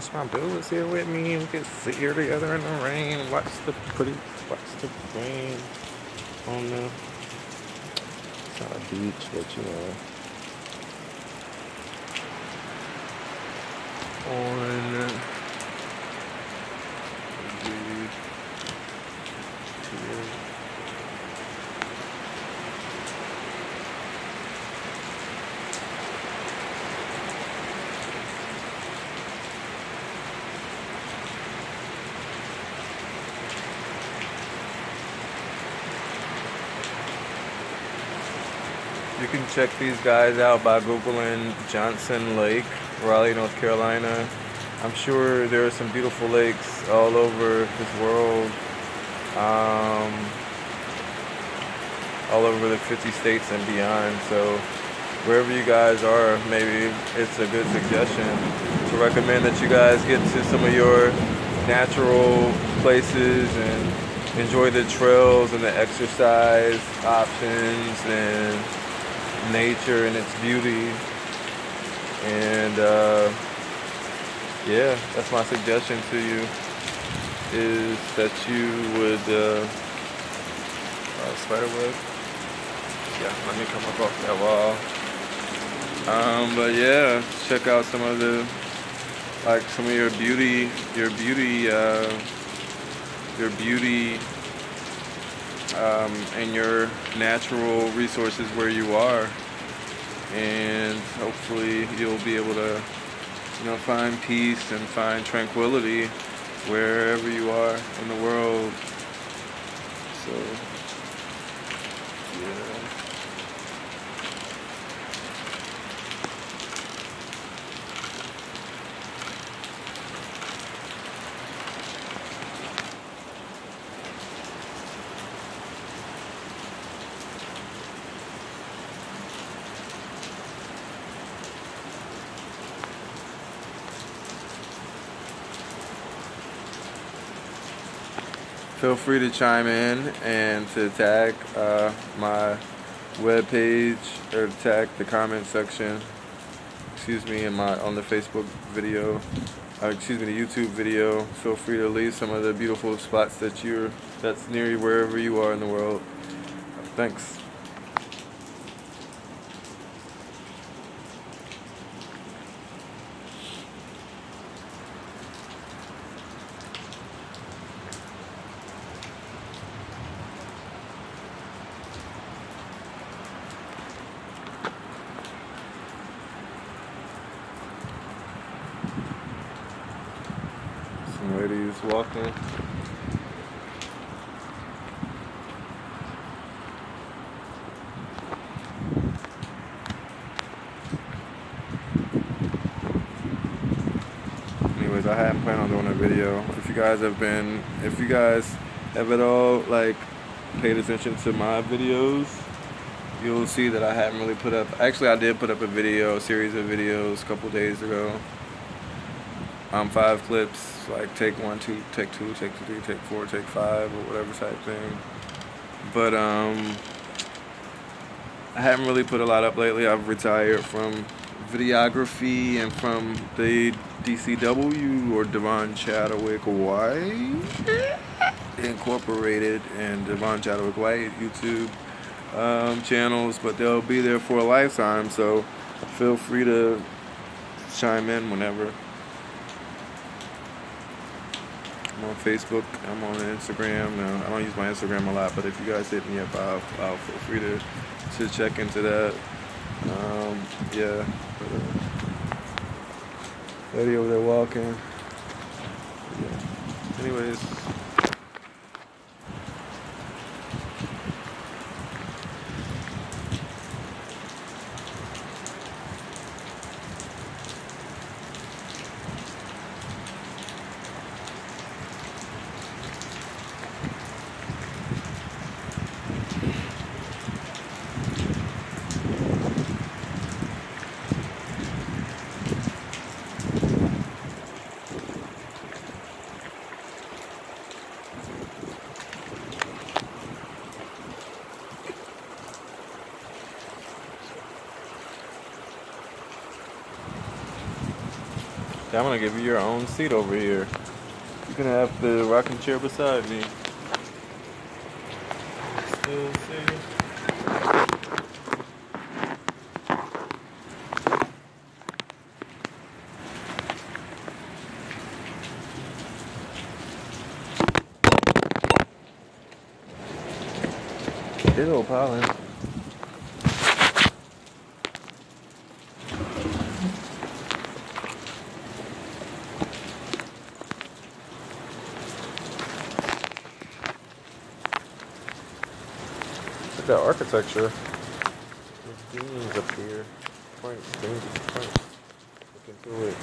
Wish my boo was here with me. We could sit here together in the rain, watch the rain on the. It's not a beach, but you know. On the beach here. You can check these guys out by Googling Johnson Lake, Raleigh, North Carolina. I'm sure there are some beautiful lakes all over this world, all over the 50 states and beyond. So wherever you guys are, maybe it's a good suggestion to recommend that you guys get to some of your natural places and enjoy the trails and the exercise options and nature and its beauty. And yeah, that's my suggestion to you, is that you would spiderweb. Yeah, let me come up off that wall. But yeah, check out some of the, like some of your beauty and your natural resources where you are, and hopefully you'll be able to, you know, find peace and find tranquility wherever you are in the world. So yeah. Feel free to chime in and to tag my webpage, or tag the comment section, on the Facebook video, the YouTube video. Feel free to leave some of the beautiful spots that's near you, wherever you are in the world. Thanks. Some ladies walking. Anyways, I hadn't planned on doing a video. If you guys have at all like paid attention to my videos, you'll see that I haven't really put up. Actually, I did put up a series of videos a couple days ago. 5 clips, like take 1, 2, take 2, take 3, take 4, take 5, or whatever type thing. But I haven't really put a lot up lately. I've retired from videography and from the DCW, or Davon Chadewick White Incorporated, and Davon Chadewick White YouTube channels, but they'll be there for a lifetime, so feel free to chime in whenever. I'm on Facebook, I'm on Instagram. Now, I don't use my Instagram a lot, but if you guys hit me up, I'll feel free to check into that. Yeah. Lady over there walking. Yeah. Anyways. Okay, I'm gonna give you your own seat over here. You can have the rocking chair beside me. Still see. Ew, pollen. Look at that architecture. There's beams up here. Points, dangerous points. Look into it.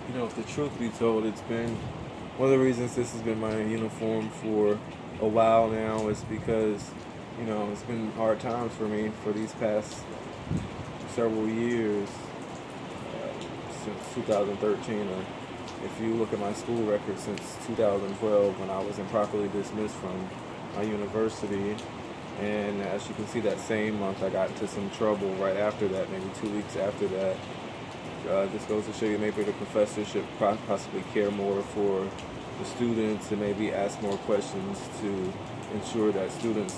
You know, if the truth be told, it's been one of the reasons this has been my uniform for a while now is because, you know, it's been hard times for me for these past several years, since 2013, or if you look at my school record since 2012 when I was improperly dismissed from my university. And as you can see, that same month I got into some trouble right after that, maybe 2 weeks after that. This goes to show you maybe the professor should possibly care more for the students and maybe ask more questions to ensure that students,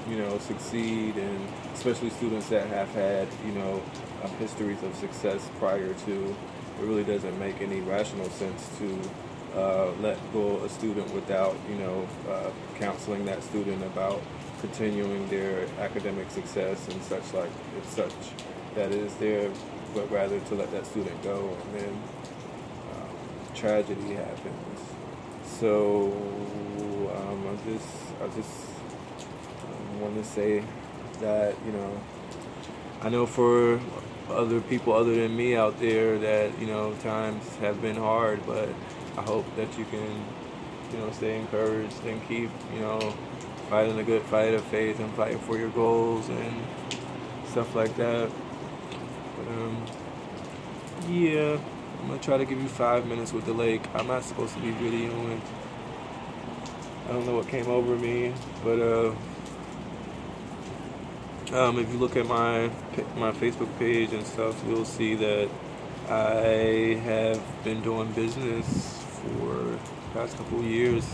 you know, succeed, and especially students that have had, you know, histories of success prior to. It really doesn't make any rational sense to let go a student without, you know, counseling that student about continuing their academic success and such like it's such that is there, but rather to let that student go, and then tragedy happens. So I just want to say that, you know, I know for other people other than me out there that, you know, times have been hard, but I hope that you can, you know, stay encouraged and keep, you know, fighting a good fight of faith and fighting for your goals and stuff like that. But yeah, I'm gonna try to give you 5 minutes with the lake. I'm not supposed to be videoing. I don't know what came over me, but if you look at my Facebook page and stuff, you'll see that I have been doing business for the past couple of years.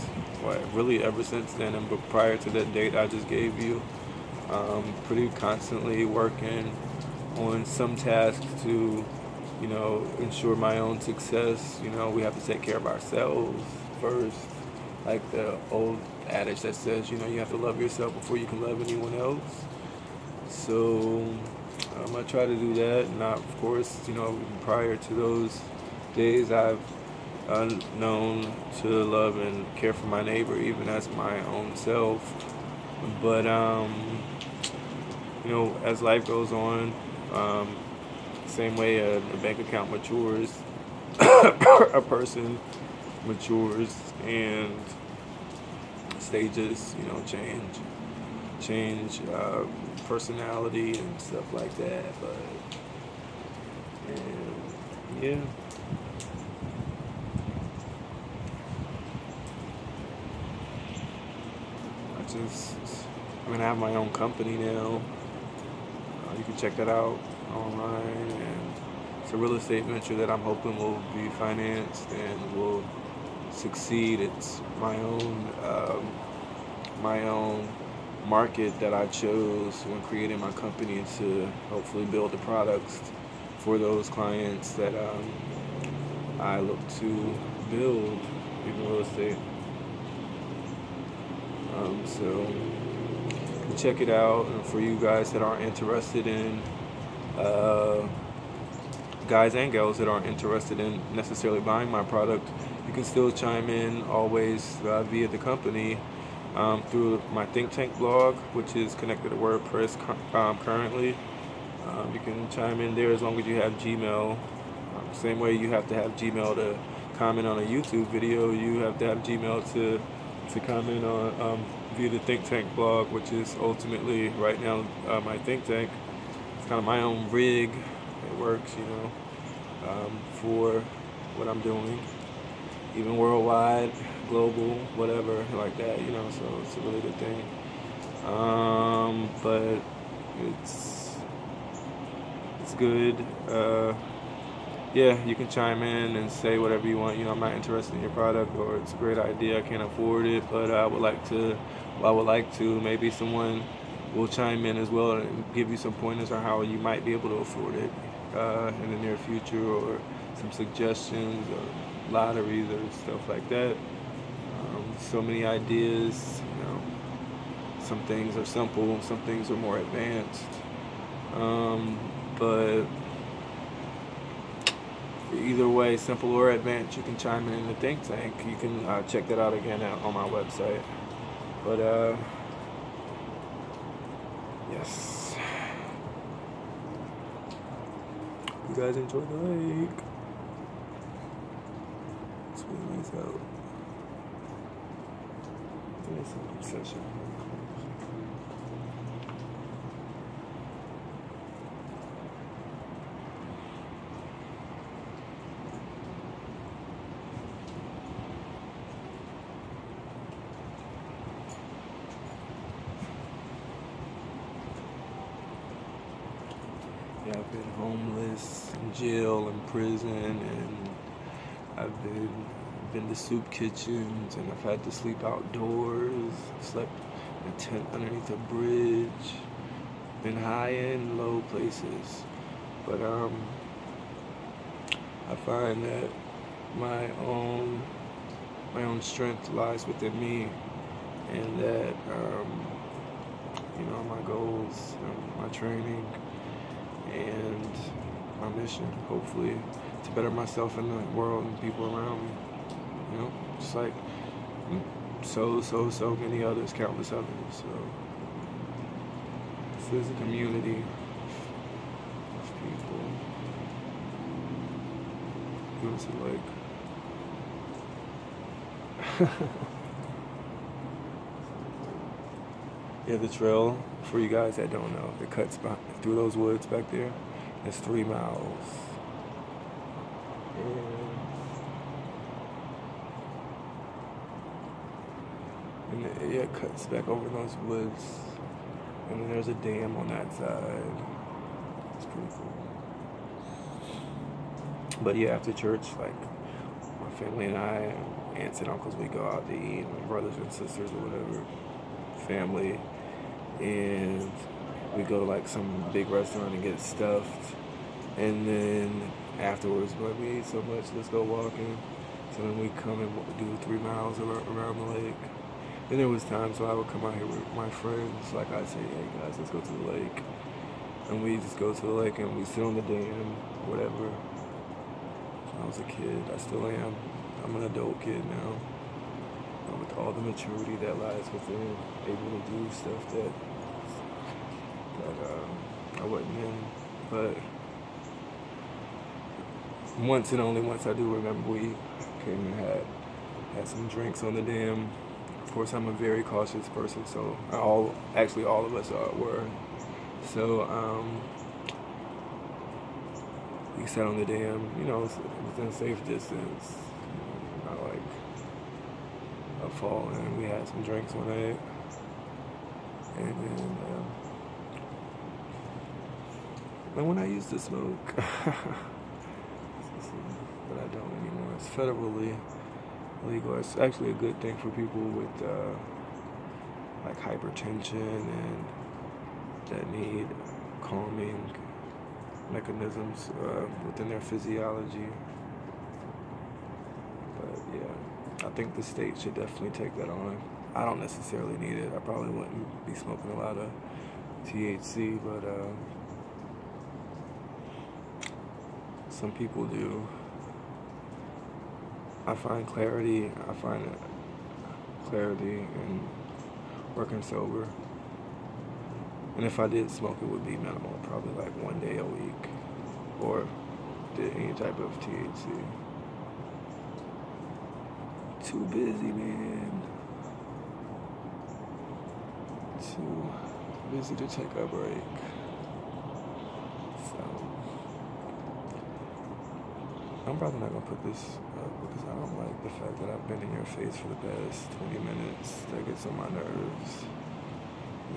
Well, really ever since then, and but prior to that date I just gave you, pretty constantly working on some tasks to, you know, ensure my own success. You know, we have to take care of ourselves first. Like the old adage that says, you know, you have to love yourself before you can love anyone else. So I'm gonna try to do that. And of course, prior to those days, I've known to love and care for my neighbor, even as my own self. But as life goes on, same way a bank account matures, a person matures, and stages, change personality and stuff like that. But yeah. I have my own company now. You can check that out online, and it's a real estate venture that I'm hoping will be financed and will succeed. It's my own market that I chose when creating my company to hopefully build the products for those clients that I look to build in real estate. So check it out. And for you guys that aren't interested in, guys and girls that aren't interested in necessarily buying my product, you can still chime in always via the company through my think tank blog, which is connected to WordPress currently. You can chime in there as long as you have Gmail. Same way you have to have Gmail to comment on a YouTube video, you have to have Gmail to comment on via the think tank blog, which is ultimately right now my think tank. It's kind of my own rig. It works, for what I'm doing, even worldwide, global, whatever, like that, so it's a really good thing. But it's good. Yeah, you can chime in and say whatever you want. I'm not interested in your product, or it's a great idea, I can't afford it, but I would like to. Maybe someone will chime in as well and give you some pointers on how you might be able to afford it in the near future, or some suggestions, or lotteries, or stuff like that. So many ideas. Some things are simple, some things are more advanced. But either way, simple or advanced, you can chime in the think tank. You can check that out again on my website. But yes, you guys enjoy the lake. It's really nice out. There's some obsession. Yeah, I've been homeless, in jail, in prison, and I've been to soup kitchens, and I've had to sleep outdoors, slept in a tent underneath a bridge, been high and low places. But I find that my own strength lies within me, and that my goals, my training, and my mission, hopefully, to better myself and the world and people around me. Just like so many others, countless others. So this is a community of people. You want to see, yeah, the trail, for you guys that don't know, it cuts through those woods back there. It's 3 miles. And it cuts back over those woods. And then there's a dam on that side. It's pretty cool. But yeah, after church, my family and I, aunts and uncles, we go out to eat, and brothers and sisters or whatever, family. And we go to some big restaurant and get stuffed, and then afterwards, but we ate so much, let's go walking. So then we come and do 3 miles around the lake. And there was times when I would come out here with my friends, like I say, hey guys, let's go to the lake. and we just go to the lake and we sit on the dam, whatever. When I was a kid, I still am. I'm an adult kid now, with all the maturity that lies within, able to do stuff that I wasn't in. But once and only once I do remember, we came and had some drinks on the dam. Of course, I'm a very cautious person, so all of us were. So we sat on the dam, within a safe distance, not like a fall, and we had some drinks on it, and then and when I used to smoke, but I don't anymore. It's federally illegal. It's actually a good thing for people with like hypertension and that need calming mechanisms within their physiology. But yeah, I think the state should definitely take that on. I don't necessarily need it. I probably wouldn't be smoking a lot of THC, but some people do. I find clarity in working sober. And if I did smoke, it would be minimal, probably like 1 day a week, or did any type of THC. Too busy, man. Too busy to take a break. So I'm probably not gonna put this up because I don't like the fact that I've been in your face for the past 20 minutes. That gets on my nerves.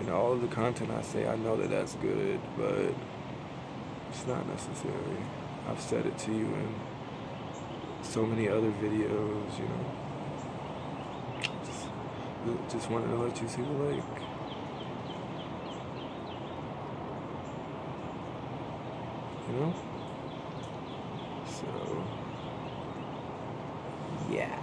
All of the content I say, I know that that's good, but it's not necessary. I've said it to you in so many other videos, Just wanted to let you see the lake. So, yeah.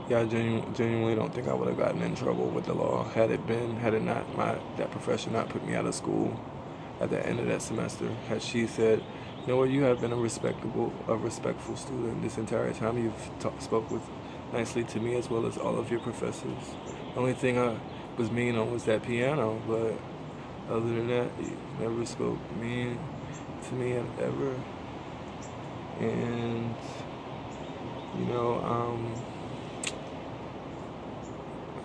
Yeah, I genuinely don't think I would have gotten in trouble with the law had it not that professor not put me out of school at the end of that semester. Had she said, you know what, you have been a respectful student this entire time. You've spoke with nicely to me as well as all of your professors. The only thing I was mean on was that piano, but other than that, you never spoke mean to me ever. And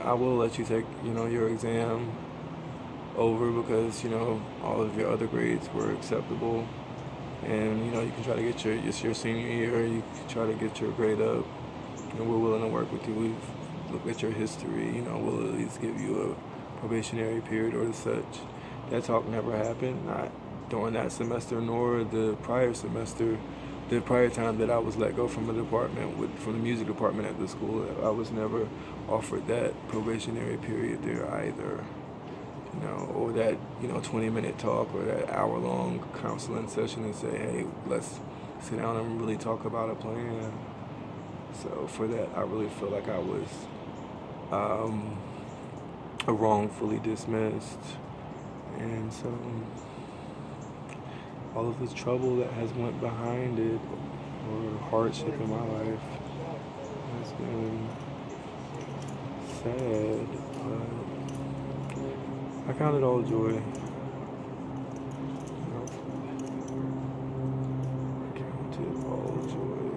I will let you take, your exam over because, all of your other grades were acceptable. And, you can try to get your senior year, you can try to get your grade up. And we're willing to work with you. We've looked at your history, we'll at least give you a probationary period or such. That talk never happened, not during that semester nor the prior semester. The prior time that I was let go from from the music department at the school, I was never offered that probationary period there either, or that, 20-minute talk or that hour-long counseling session and say, hey, let's sit down and really talk about a plan. So for that, I really feel like I was wrongfully dismissed. And so all of the trouble that has went behind it, or hardship in my life, has been sad, but I count it all joy. I count it all joy.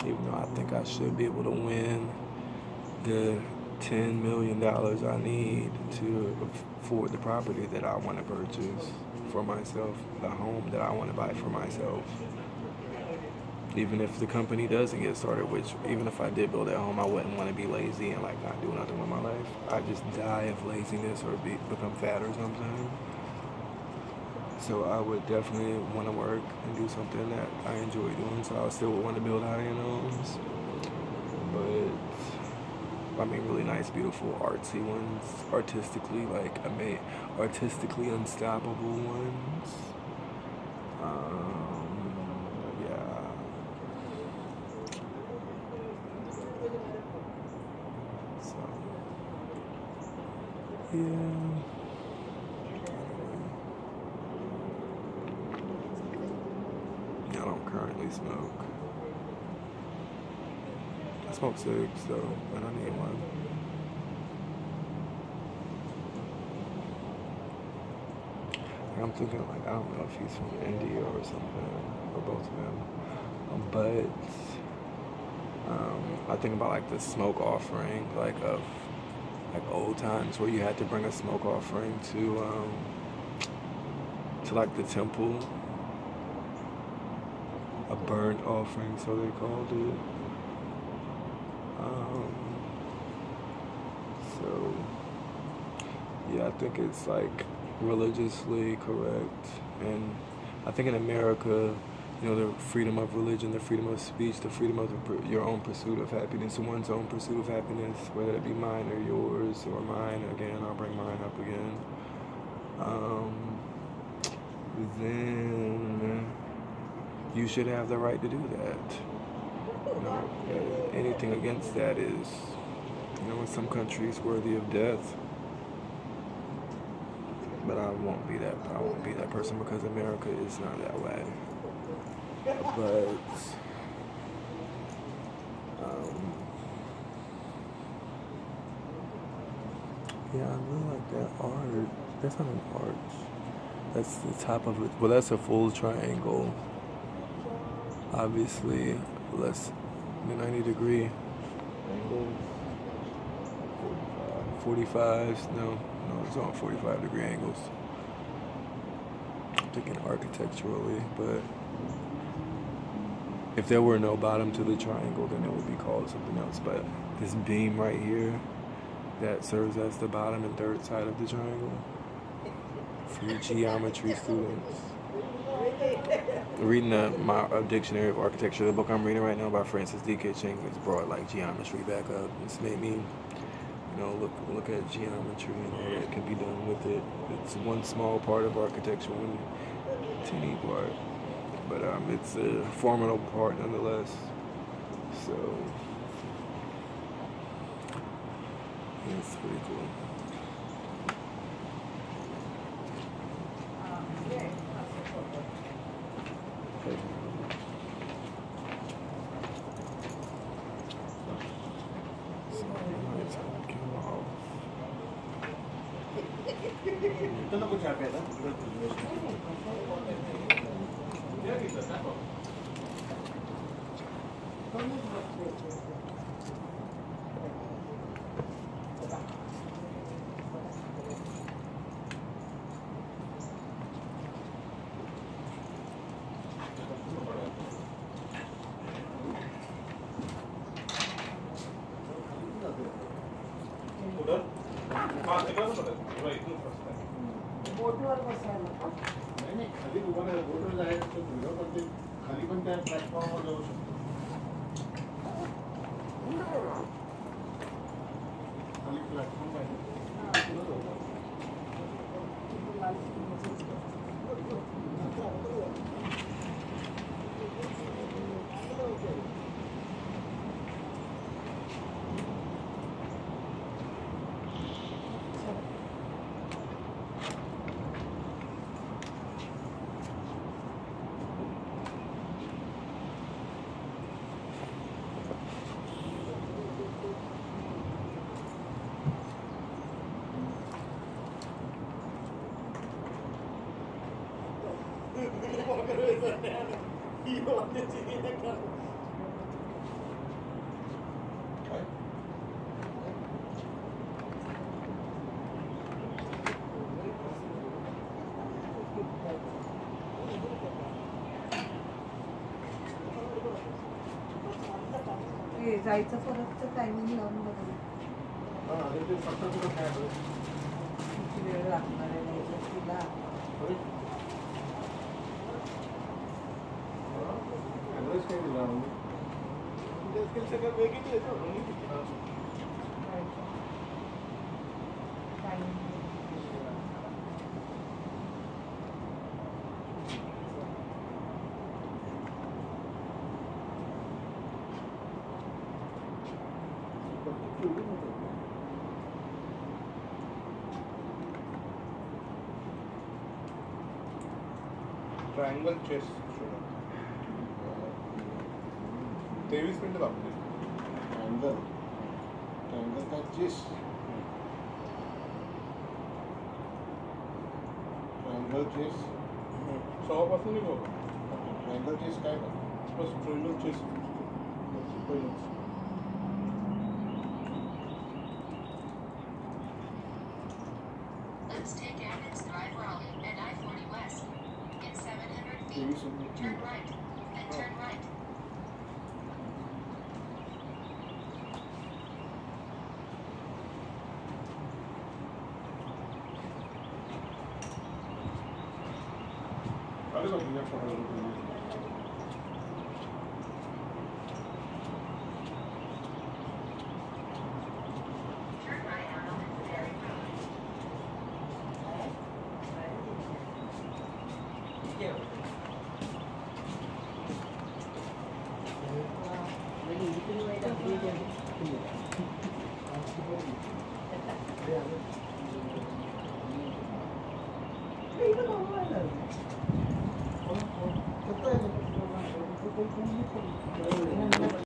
Even though I think I should be able to win the $10 million I need to afford the property that I want to purchase for myself, the home that I want to buy for myself. Even if the company doesn't get started, which even if I did build that home, I wouldn't want to be lazy and like not do nothing with my life. I just die of laziness or become fat or something. So I would definitely want to work and do something that I enjoy doing. So I still would want to build high-end homes. I mean, really nice, beautiful, artsy ones, artistically, like, artistically unstoppable ones. Yeah. So, yeah. I don't currently smoke. I smoke cigs though, and I need one. I'm thinking like, I don't know if he's from India or something, or both of them. But I think about like the smoke offering, like of like old times where you had to bring a smoke offering to like the temple, a burnt offering, so they called it. So yeah, I think it's like religiously correct, and I think in America, you know, the freedom of religion, the freedom of speech, the freedom of your own pursuit of happiness, one's own pursuit of happiness, whether it be mine or yours or mine. Again, I'll bring mine up again. Then you should have the right to do that. You know, anything against that is, you know, in some countries worthy of death. But I won't be that person because America is not that way. But yeah, I really like that art. That's not an arch. That's the top of it. Well, that's a full triangle. Obviously, less than 90-degree angles. 45s. No, it's all 45-degree angles. I'm thinking architecturally, but if there were no bottom to the triangle, then it would be called something else. But this beam right here that serves as the bottom and third side of the triangle for you geometry students. Reading my dictionary of architecture, the book I'm reading right now by Francis D. Kitching, it's brought like geometry back up. It's made me, you know, look at geometry and all that can be done with it. It's one small part of architecture, one teeny part, but it's a formidable part nonetheless. So yeah, it's pretty cool. जायचं परत timing लावून बघा. किती वेळ लागणार आहे तिला. Triangle chess शोधा. 23 मिनिटं दाखवते. ट्रायंगल का चेस. Triangle chess. सव्वापासून निघू. ट्रायंगल चेस काय का? बस ट्रायंगल चेस पहिलंच. Let's take Athens Drive Raleigh and I-40 West. In 700 feet, turn right, and turn right. आले का तुझ्या फोटोला? Turn right on Owensbury Road. 이거 너무 많아. Ito